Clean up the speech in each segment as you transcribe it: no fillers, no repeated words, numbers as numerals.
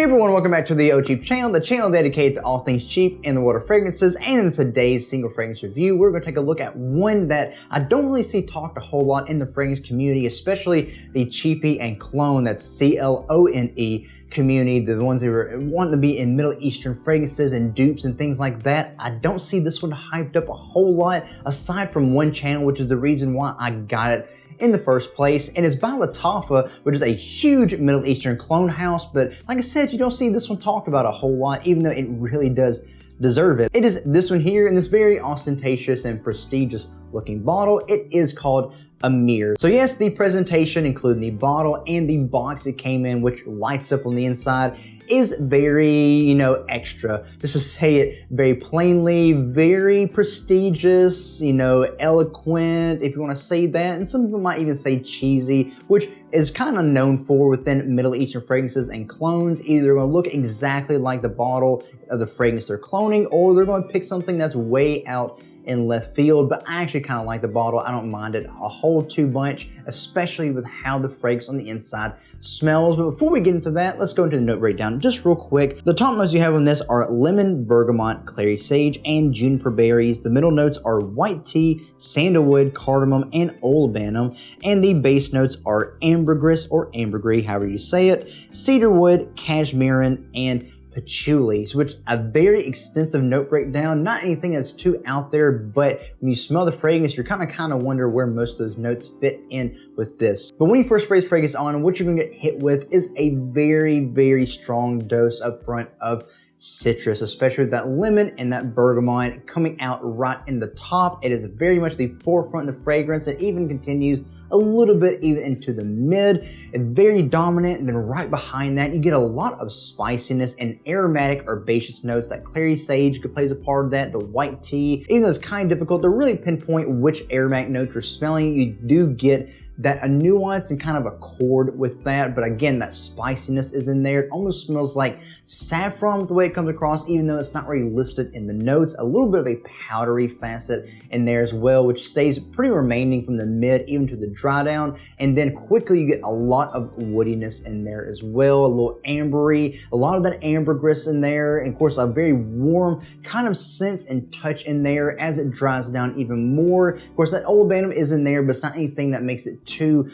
everyone, welcome back to the Cheap channel, the channel dedicated to all things cheap in the world of fragrances. And in today's single fragrance review, we're going to take a look at one that I don't really see talked a whole lot in the fragrance community, especially the cheapy and cologne, that's C-L-O-N-E community, the ones that are wanting to be in Middle Eastern fragrances and dupes and things like that. I don't see this one hyped up a whole lot, aside from one channel, which is the reason why I got it in the first place, and it's by Lattafa, which is a huge Middle Eastern cologne house. But like I said, you don't see this one talked about a whole lot, even though it really does deserve it. It is this one here in this very ostentatious and prestigious looking bottle. It is called Emeer. So yes, the presentation, including the bottle and the box it came in, which lights up on the inside, is very, extra. Just to say it very plainly, very prestigious, eloquent, if you want to say that. And some people might even say cheesy, which is kind of known for within Middle Eastern fragrances and clones. Either they're going to look exactly like the bottle of the fragrance they're cloning, or they're going to pick something that's way out in left field. But I actually kind of like the bottle. I don't mind it a whole too much, especially with how the fragrance on the inside smells. But before we get into that, let's go into the note breakdown just real quick. The top notes you have on this are lemon, bergamot, clary sage, and juniper berries. The middle notes are white tea, sandalwood, cardamom, and olibanum. And the base notes are ambergris or ambergris, however you say it, cedarwood, cashmerean, and patchouli, which a very extensive note breakdown. Not anything that's too out there, but when you smell the fragrance, you're kind of wonder where most of those notes fit in with this. But when you first spray this fragrance on, what you're gonna get hit with is a very, very strong dose up front of citrus, especially with that lemon and that bergamot coming out right in the top. It is very much the forefront of the fragrance. It even continues a little bit even into the mid, and very dominant. And then right behind that, you get a lot of spiciness and aromatic herbaceous notes. That clary sage plays a part of that, the white tea. Even though it's kind of difficult to really pinpoint which aromatic notes you're smelling, you do get that a nuance and kind of a chord with that. But again, that spiciness is in there. It almost smells like saffron with the way it comes across, even though it's not really listed in the notes. A little bit of a powdery facet in there as well, which stays pretty remaining from the mid even to the dry down. And then quickly you get a lot of woodiness in there as well, a little ambery, a lot of that ambergris in there, and of course a very warm kind of sense and touch in there as it dries down even more. Of course, that olibanum is in there, but it's not anything that makes it too,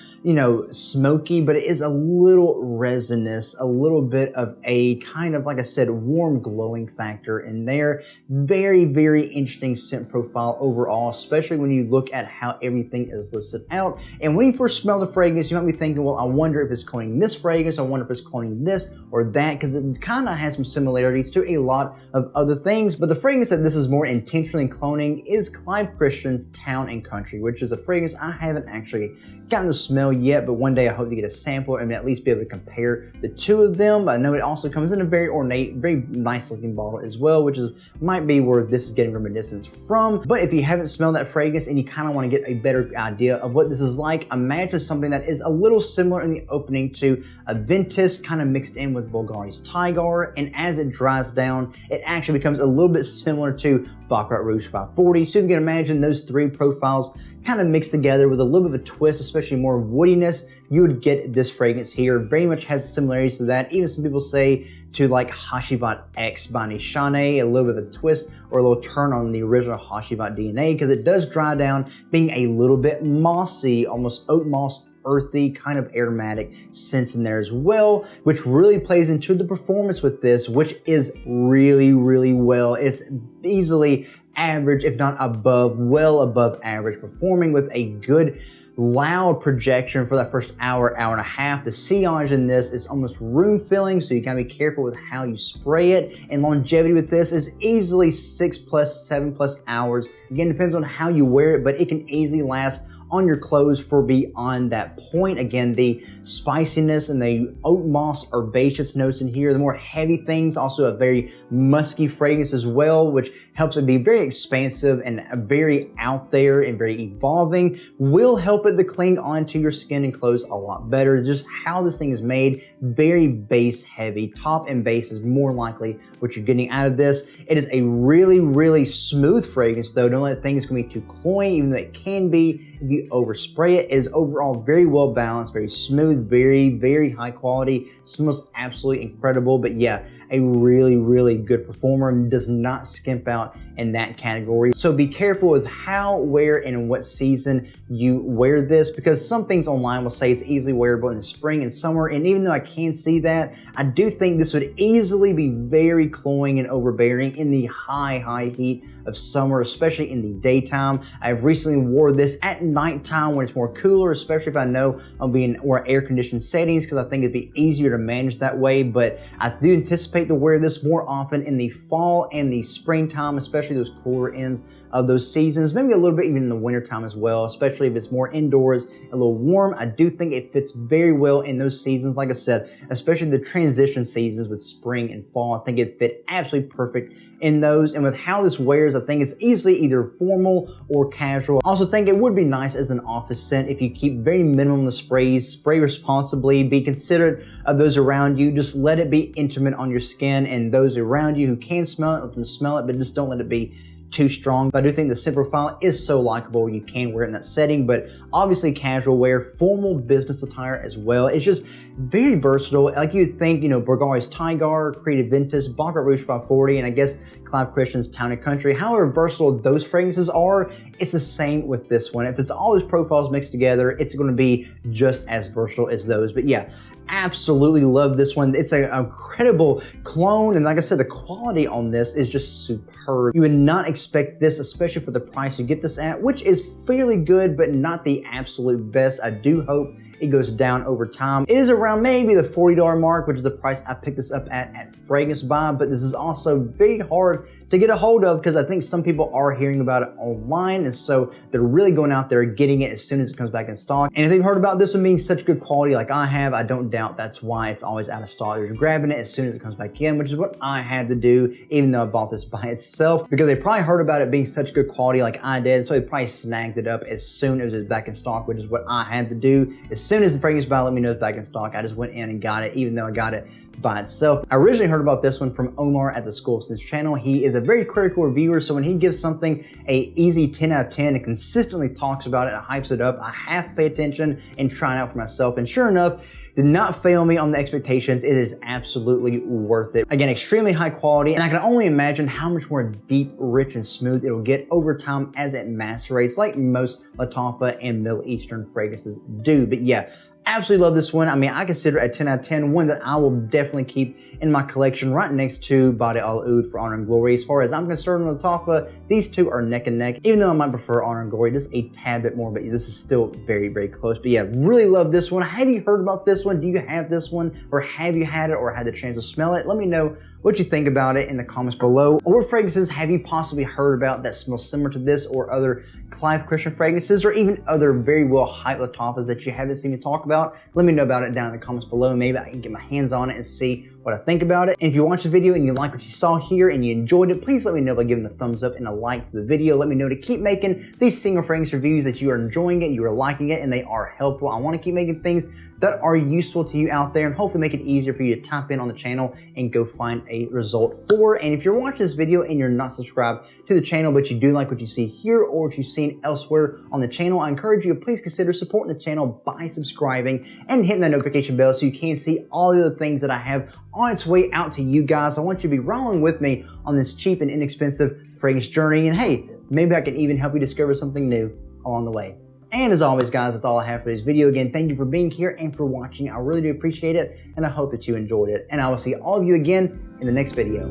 smoky, but it is a little resinous, a little bit of a kind of, like I said, warm glowing factor in there. Very, very interesting scent profile overall, especially when you look at how everything is listed out. And when you first smell the fragrance, you might be thinking, well, I wonder if it's cloning this fragrance, I wonder if it's cloning this or that, because it kind of has some similarities to a lot of other things. But the fragrance that this is more intentionally cloning is Clive Christian's Town and Country, which is a fragrance I haven't actually gotten the smell yet, but one day I hope to get a sample and at least be able to compare the two of them. I know it also comes in a very ornate, very nice looking bottle as well, which might be where this is getting reminiscence from. But if you haven't smelled that fragrance and you kind of want to get a better idea of what this is like, imagine something that is a little similar in the opening to a Ventus, kind of mixed in with Bulgari's Tigar, and as it dries down, it actually becomes a little bit similar to Baccarat Rouge 540. So if you can imagine those three profiles kind of mixed together with a little bit of a twist, especially more woodiness, you would get this fragrance here. Very much has similarities to that. Even some people say to like Hashivat X by Nishane, a little bit of a twist or a little turn on the original Hashivat DNA, because it does dry down being a little bit mossy, almost oat moss, earthy, kind of aromatic scents in there as well, which really plays into the performance with this, which is really, really well. It's easily average, if not above, well above average performing, with a good loud projection for that first hour, hour and a half. The sillage in this is almost room filling, so you gotta be careful with how you spray it. And longevity with this is easily 6+, 7+ hours. Again, depends on how you wear it, but it can easily last on your clothes for beyond that point. Again, the spiciness and the oat moss herbaceous notes in here, the more heavy things, also a very musky fragrance as well, which helps it be very expansive and very out there and very evolving, will help it to cling onto your skin and clothes a lot better. Just how this thing is made, very base heavy. Top and base is more likely what you're getting out of this. It is a really, really smooth fragrance though. Don't let think it's gonna be too cloying, even though it can be if you we overspray it. It is overall very well balanced, very smooth, very high quality. Smells absolutely incredible. But yeah, a really good performer and does not skimp out in that category. So be careful with how, where, and in what season you wear this, because some things online will say it's easily wearable in the spring and summer. And even though I can see that, I do think this would easily be very cloying and overbearing in the high heat of summer, especially in the daytime. I've recently wore this at nighttime when it's more cooler, especially if I know I'll be in more air-conditioned settings, because I think it'd be easier to manage that way. But I do anticipate to wear this more often in the fall and the springtime, especially those cooler ends of those seasons, maybe a little bit even in the wintertime as well, especially if it's more indoors, a little warm. I do think it fits very well in those seasons. Like I said, especially the transition seasons with spring and fall, I think it fit absolutely perfect in those. And with how this wears, I think it's easily either formal or casual. I also think it would be nice as an office scent if you keep very minimum the sprays, spray responsibly, be considerate of those around you, just let it be intimate on your skin, and those around you who can smell it, let them smell it, but just don't let it be too strong. But I do think the scent profile is so likable, you can wear it in that setting, but obviously casual wear, formal business attire as well. It's just very versatile. Like you'd think, you know, Bulgari's Tigar, Creative Ventus, Baccarat Rouge 540, and I guess Clive Christian's Town & Country. However versatile those fragrances are, it's the same with this one. If it's all those profiles mixed together, it's going to be just as versatile as those. But yeah, absolutely love this one. It's an incredible cologne, and like I said, the quality on this is just superb. You would not expect this, especially for the price you get this at, which is fairly good, but not the absolute best. I do hope it goes down over time. It is around maybe the $40 mark, which is the price I picked this up at Fragrance Buy, but this is also very hard to get a hold of because I think some people are hearing about it online, and so they're really going out there getting it as soon as it comes back in stock. And if they've heard about this one being such good quality like I have, I don't doubt that's why it's always out of stock. They're just grabbing it as soon as it comes back in, which is what I had to do, even though I bought this by itself, because they probably heard about it being such good quality like I did, so they probably snagged it up as soon as it was back in stock, which is what I had to do. As soon as the Fragrance Buy let me know it's back in stock, I just went in and got it, even though I got it by itself. I originally heard about this one from Omar at the School of Scents channel. He is a very critical reviewer, so when he gives something a easy 10 out of 10 and consistently talks about it and hypes it up, I have to pay attention and try it out for myself. And sure enough, did not fail me on the expectations. It is absolutely worth it. Again, extremely high quality, and I can only imagine how much more deep, rich, and smooth it'll get over time as it macerates, like most Lattafa and Middle Eastern fragrances do. But yeah, absolutely love this one. I mean, I consider it a 10 out of 10, one that I will definitely keep in my collection right next to Body Al Oud for Honor and Glory. As far as I'm concerned with Lattafa, these two are neck and neck, even though I might prefer Honor and Glory just a tad bit more, but this is still very close. But yeah, really love this one. Have you heard about this one? Do you have this one? Or have you had it or had the chance to smell it? Let me know what you think about it in the comments below. Or what fragrances have you possibly heard about that smell similar to this, or other Clive Christian fragrances, or even other very well hyped Lattafas that you haven't seen me talk about? Let me know about it down in the comments below. Maybe I can get my hands on it and see what I think about it. And if you watched the video and you like what you saw here and you enjoyed it, please let me know by giving a thumbs up and a like to the video. Let me know to keep making these single fragrance reviews, that you are enjoying it, you are liking it, and they are helpful. I want to keep making things that are useful to you out there, and hopefully make it easier for you to tap in on the channel and go find a result for. And if you're watching this video and you're not subscribed to the channel, but you do like what you see here or what you've seen elsewhere on the channel, I encourage you to please consider supporting the channel by subscribing and hitting that notification bell so you can see all the other things that I have on its way out to you guys. I want you to be rolling with me on this cheap and inexpensive fragrance journey, and hey, maybe I can even help you discover something new along the way. And as always, guys, that's all I have for this video. Again, thank you for being here and for watching. I really do appreciate it, and I hope that you enjoyed it. And I will see all of you again in the next video.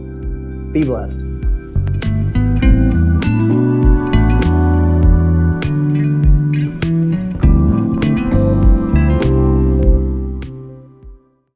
Be blessed.